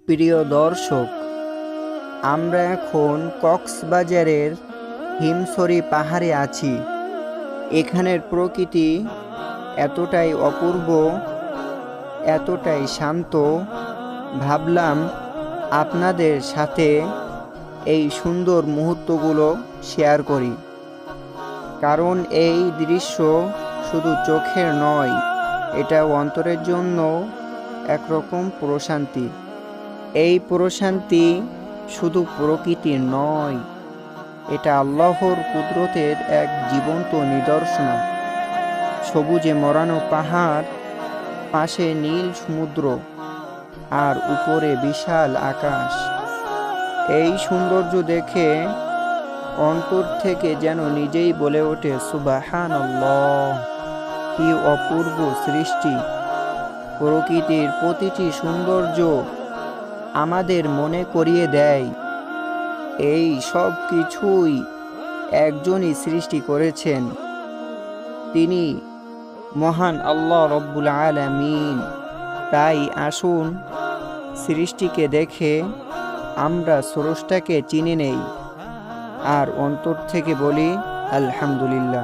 প্রিয় দর্শক, আমরা এখন কক্সবাজারের হিমছড়ি পাহাড়ে আছি। এখানের প্রকৃতি এতটাই অপূর্ব, এতটাই শান্ত, ভাবলাম আপনাদের সাথে এই সুন্দর মুহূর্তগুলো শেয়ার করি। কারণ এই দৃশ্য শুধু চোখের নয়, এটা অন্তরের জন্য একরকম প্রশান্তি। এই প্রশান্তি শুধু প্রকৃতির নয়, এটা আল্লাহর কুদরতের এক জীবন্ত নিদর্শন। সবুজে মোড়ানো পাহাড়, পাশে নীল সমুদ্র, আর উপরে বিশাল আকাশ। এই সৌন্দর্য দেখে অন্তর থেকে যেন নিজেই বলে ওঠে, সুবহানাল্লাহ, কি অপূর্ব সৃষ্টি! প্রকৃতির প্রতিটি সৌন্দর্য আমাদের মনে করিয়ে দেয় এই সব কিছুই একজনই সৃষ্টি করেছেন, তিনি মহান আল্লাহ রব্বুল আলামিন। তাই আসুন সৃষ্টিকে দেখে আমরা স্রষ্টাকে চিনে নেই আর অন্তর থেকে বলি আলহামদুলিল্লাহ।